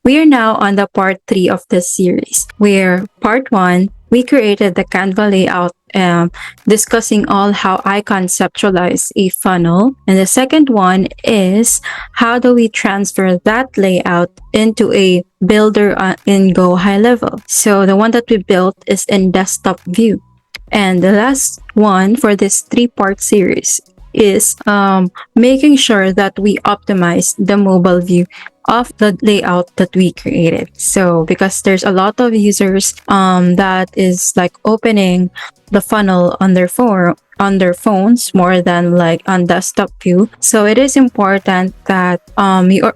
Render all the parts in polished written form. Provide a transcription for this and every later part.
We are now on the part 3 of this series, where part 1, we created the Canva layout, discussing all how I conceptualize a funnel. And the second one is how do we transfer that layout into a builder in GoHighLevel. So the one that we built is in desktop view. And the last one for this 3-part series is making sure that we optimize the mobile view of the layout that we created. So because there's a lot of users that is like opening the funnel on their phones more than like on desktop view. So it is important that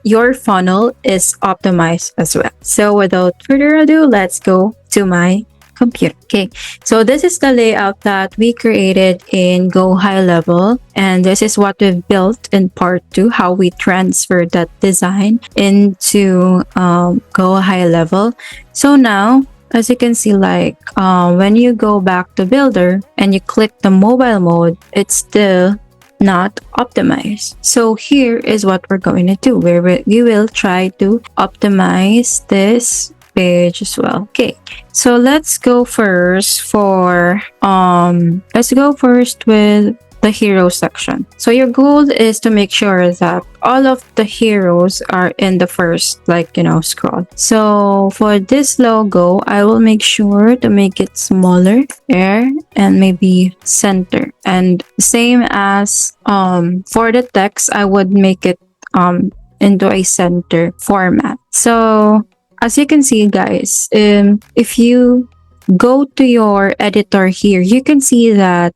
your funnel is optimized as well. So without further ado, let's go to my computer. Okay, so this is the layout that we created in GoHighLevel, and this is what we've built in part 2, how we transfer that design into GoHighLevel. So now, as you can see, like when you go back to Builder and you click the mobile mode, it's still not optimized. So here is what we're going to do, where we will try to optimize this page as well. Okay, so let's go first with the hero section. So your goal is to make sure that all of the heroes are in the first, scroll. So for this logo, I will make sure to make it smaller there and maybe center. And same as for the text, I would make it into a center format. So as you can see, guys, if you go to your editor here, you can see that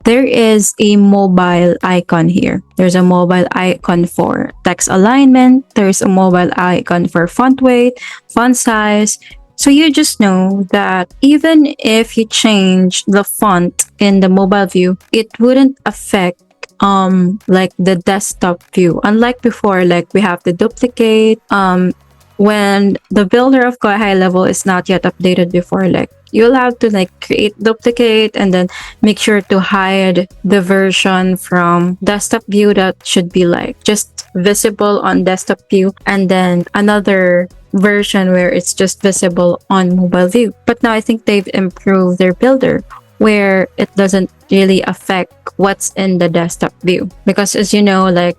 there is a mobile icon here. There's a mobile icon for text alignment. There's a mobile icon for font weight, font size. So you just know that even if you change the font in the mobile view, it wouldn't affect like the desktop view. Unlike before, like we have to duplicate when the builder of GoHighLevel is not yet updated before, like you'll have to like create duplicate and then make sure to hide the version from desktop view that should be like just visible on desktop view, and then another version where it's just visible on mobile view. But now I think they've improved their builder where it doesn't really affect what's in the desktop view, because as you know, like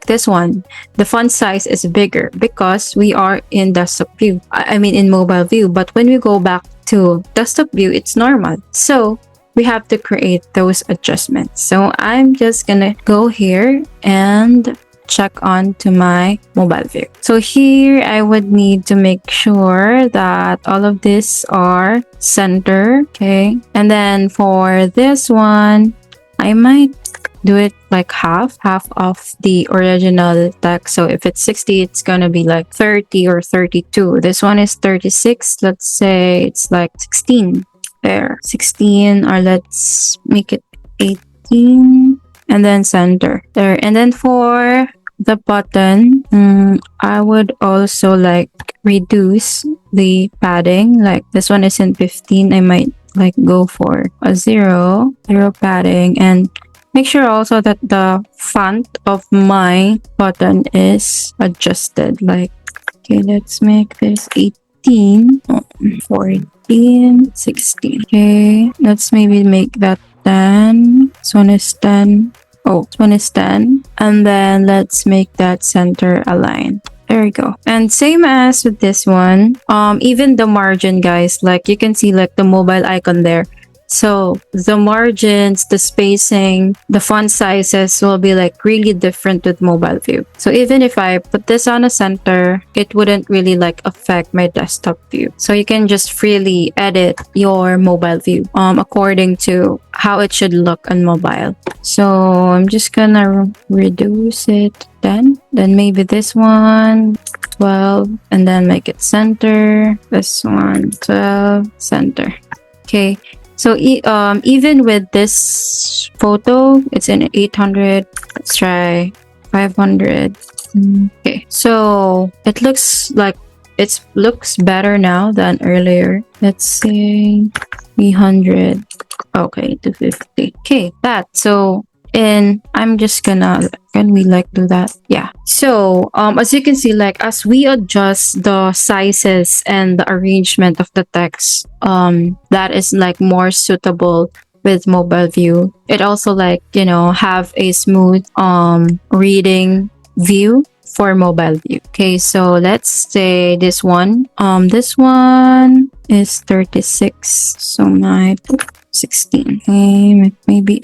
this one, the font size is bigger because we are in desktop view, I mean in mobile view. But when we go back to desktop view, it's normal. So we have to create those adjustments. So I'm just gonna go here and check on to my mobile view. So here I would need to make sure that all of these are center. Okay, and then for this one, I might do it like half of the original text. So if it's 60, it's gonna be like 30 or 32. This one is 36. Let's say it's like 16 there, 16, or let's make it 18, and then center there. And then for the button, I would also like reduce the padding. Like this one is in 15, I might like go for a 0 padding, and make sure also that the font of my button is adjusted. Like, okay, let's make this 18, 14, 16. Okay, let's maybe make that 10. This one is 10. Oh, this one is 10. And then let's make that center align. There we go. And same as with this one, even the margin, guys, like you can see like the mobile icon there. So the margins, the spacing, the font sizes will be like really different with mobile view. So even if I put this on a center, it wouldn't really like affect my desktop view. So you can just freely edit your mobile view according to how it should look on mobile. So I'm just gonna reduce it then maybe this one 12, and then make it center. This one 12, center. Okay. So even with this photo, it's in 800. Let's try 500. Okay, so it looks like it looks better now than earlier. Let's say 300. Okay, 250. Okay, that. So And I'm just gonna, can we like do that? Yeah. So as you can see, like as we adjust the sizes and the arrangement of the text, that is like more suitable with mobile view. It also like, you know, have a smooth reading view for mobile view. Okay, so let's say this one. This one is 36. So my 16. Okay, maybe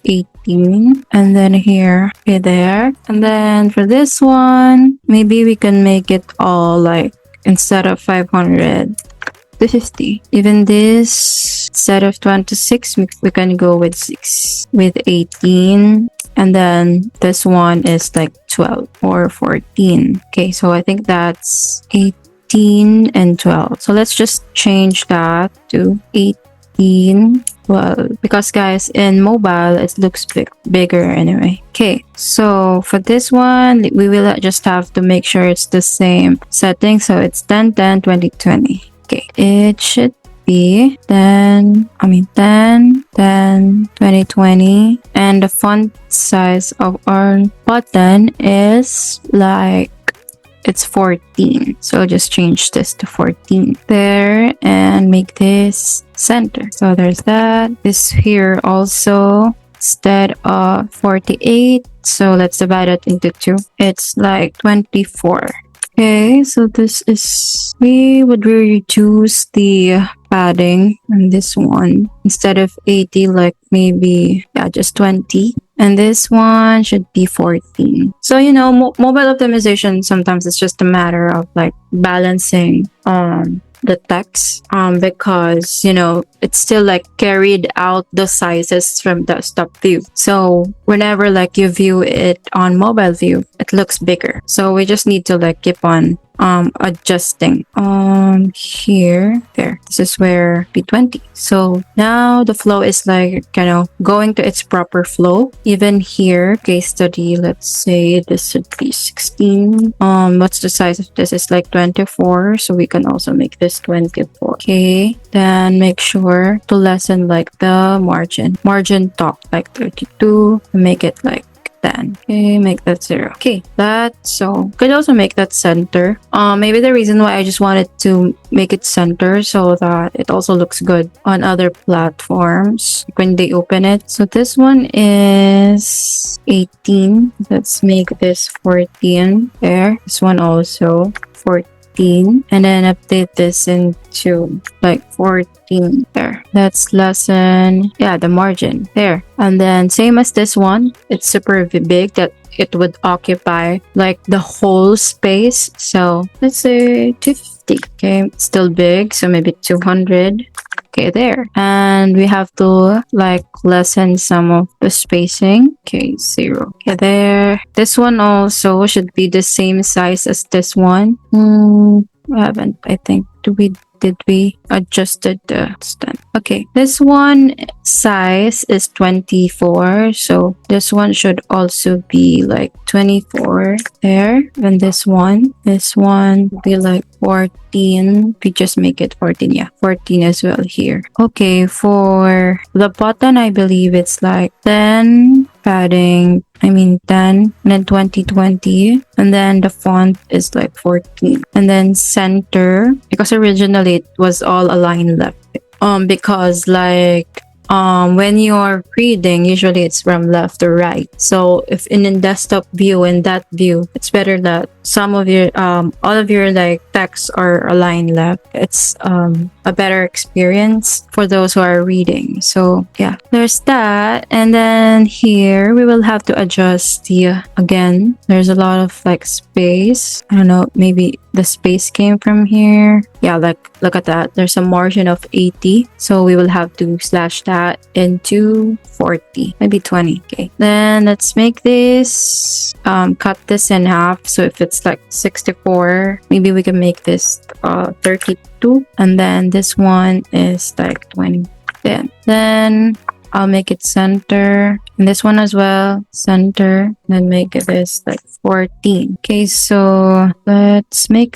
18. And then here, okay, there. And then for this one, maybe we can make it all like, instead of 500, 50. Even this, instead of 26, we can go with 6, with 18. And then this one is like 12 or 14. Okay, so I think that's 18 and 12. So let's just change that to 18, 12. Because guys, in mobile, it looks bigger anyway. Okay, so for this one, we will just have to make sure it's the same setting. So it's 10, 10, 20, 20. Okay, it should be 10, 10, 10, 20, 20. And the font size of our button is like, it's 14. So just change this to 14 there and make this center. So there's that. This here also, instead of 48, so let's divide it into 2. It's like 24. Okay, so this is, we would reduce the padding on this one. Instead of 80, like maybe, yeah, just 20. And this one should be 14. So, you know, mobile optimization, sometimes it's just a matter of like balancing the text because, you know, it's still like carried out the sizes from desktop view. So whenever like you view it on mobile view, it looks bigger. So we just need to like keep on adjusting here, there. This is where B20. So now the flow is like, you know, going to its proper flow. Even here, case study, let's say this should be 16. What's the size of this? Is like 24, so we can also make this 24. Okay, then make sure to lessen like the margin top like 32, make it like 10. Okay, make that 0. Okay, that, so could also make that center. Maybe the reason why I just wanted to make it center so that it also looks good on other platforms when they open it. So this one is 18. Let's make this 14 there. This one also 14. And then update this into like 14 there. Let's lessen, yeah, the margin there. And then same as this one, it's super big that it would occupy like the whole space. So let's say 250. Okay, still big, so maybe 200. Okay, there. And we have to like lessen some of the spacing. Okay, 0. Okay, there. This one also should be the same size as this one. I haven't, I think. Did we adjusted the stand? Okay, this one size is 24, so this one should also be like 24 there. And this one be like 14. We just make it 14. Yeah, 14 as well here. Okay, for the button, I believe it's like 10 padding, 10, and then 20, 20. And then the font is like 14. And then center, because originally it was all aligned left. Because like when you're reading, usually it's from left to right. So if in a desktop view, in that view, it's better that some of your all of your like texts are aligned left. It's a better experience for those who are reading. So yeah, there's that. And then here we will have to adjust the, again, there's a lot of like space. I don't know, maybe the space came from here. Yeah, like look at that, there's a margin of 80, so we will have to slash that into 40, maybe 20. Okay, then let's make this cut this in half. So if it's like 64, maybe we can make this 32, and then this one is like 20. Then I'll make it center, and this one as well center, then make this like 14. Okay, so let's make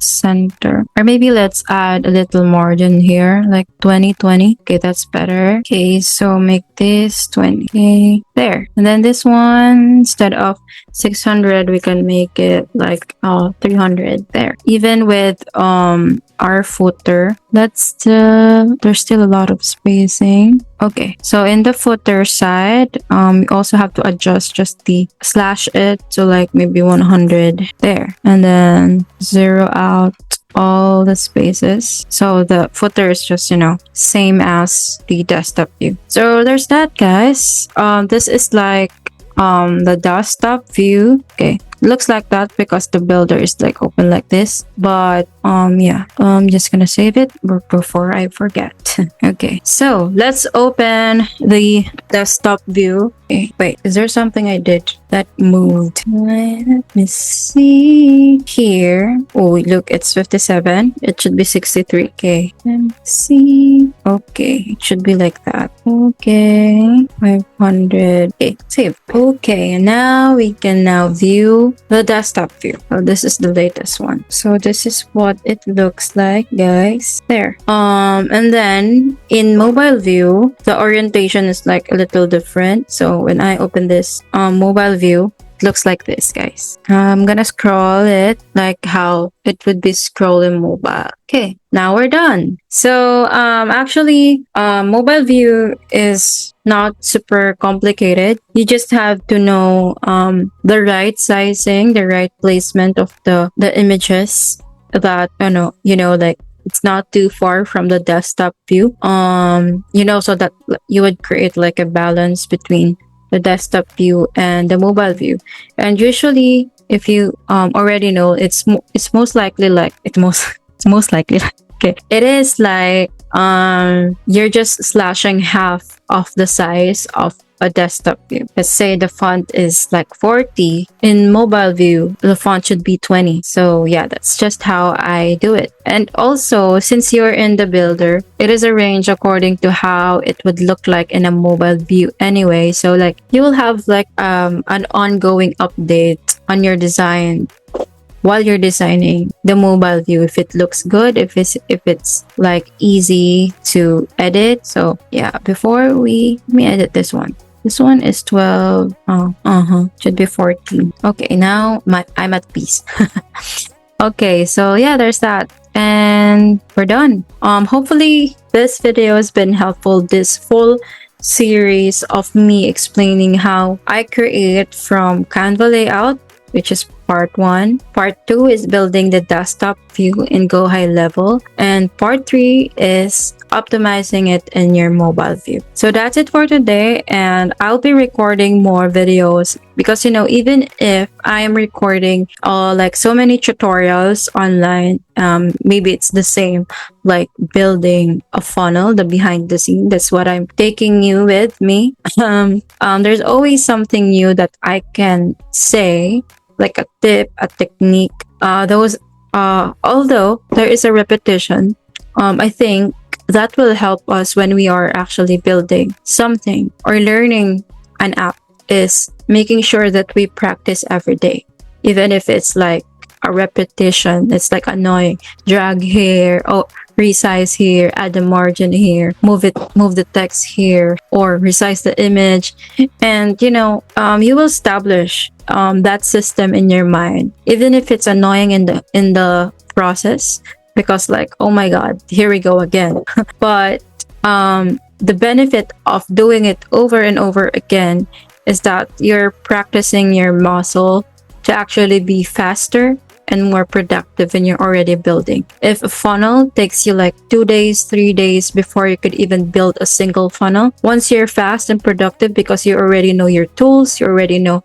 center. Or maybe let's add a little margin here, like 2020. Okay, that's better. Okay, so make this 20. Okay, there. And then this one, instead of 600, we can make it like 300 there. Even with our footer, there's still a lot of spacing. Okay, so in the footer side, we also have to adjust just the slash it to like maybe 100 there, and then zero out all the spaces, so the footer is just, you know, same as the desktop view. So there's that, guys. This is like the desktop view. Okay, looks like that because the builder is like open like this, but yeah, I'm just gonna save it before I forget. Okay, so let's open the desktop view. Okay, wait, is there something I did that moved? Let me see here. Oh, look, it's 57. It should be 63. Okay, let me see. Okay, it should be like that. Okay, 500. Okay, save. Okay, now we can now view the desktop view. Oh, this is the latest one. So this is what it looks like, guys. There. And then in mobile view, the orientation is like a little different. So when I open this mobile view, it looks like this, guys. I'm gonna scroll it like how it would be scrolling mobile. Okay, now we're done. So actually, mobile view is not super complicated. You just have to know the right sizing, the right placement of the images, that like it's not too far from the desktop view, so that you would create like a balance between the desktop view and the mobile view. And usually, if you already know, it's most likely like it's most likely like, okay, it is like you're just slashing half of the size of a desktop view. Let's say the font is like 40. In mobile view, the font should be 20. So yeah, that's just how I do it. And also, since you're in the builder, it is arranged according to how it would look like in a mobile view anyway. So like you will have like an ongoing update on your design while you're designing the mobile view, if it looks good, if it's like easy to edit. So yeah, before let me edit this one. This one is 12. Should be 14. Okay, now I'm at peace. Okay, so yeah, there's that. And we're done. Hopefully this video has been helpful. This full series of me explaining how I create from Canva layout, which is part 1. Part 2 is building the desktop view in GoHighLevel. And part 3 is optimizing it in your mobile view. So that's it for today. And I'll be recording more videos because, even if I am recording like so many tutorials online, maybe it's the same like building a funnel, the behind the scene. That's what I'm taking you with me. There's always something new that I can say, like a tip, a technique. Although there is a repetition, I think that will help us when we are actually building something or learning an app, is making sure that we practice every day. Even if it's like a repetition, it's like annoying. Drag here, resize here, add the margin here, move the text here, or resize the image. And you will establish that system in your mind, even if it's annoying in the process, because like, oh my god, here we go again. But the benefit of doing it over and over again is that you're practicing your muscle to actually be faster and more productive when you're already building. If a funnel takes you like 2 days, 3 days before you could even build a single funnel, once you're fast and productive because you already know your tools, you already know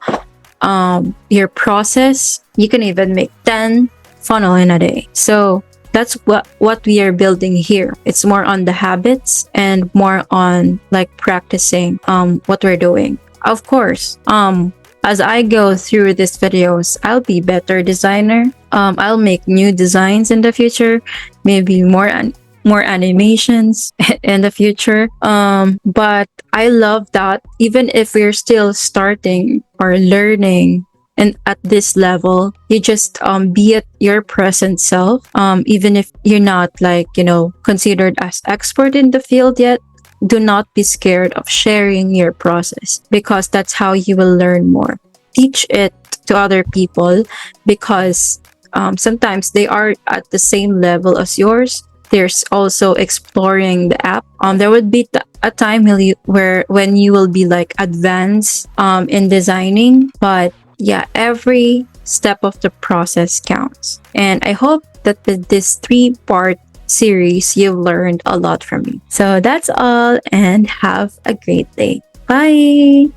your process, you can even make 10 funnel in a day. So that's what we are building here. It's more on the habits and more on like practicing what we're doing. Of course, as I go through these videos, I'll be better designer. I'll make new designs in the future, maybe more animations in the future. But I love that even if we're still starting or learning and at this level, you just be at your present self. Even if you're not like, considered as expert in the field yet, do not be scared of sharing your process, because that's how you will learn more. Teach it to other people, because sometimes they are at the same level as yours. There's also exploring the app. There would be a time when you will be like advanced in designing, but yeah, every step of the process counts. And I hope that this 3-part series, you've learned a lot from me. So that's all, and have a great day. Bye.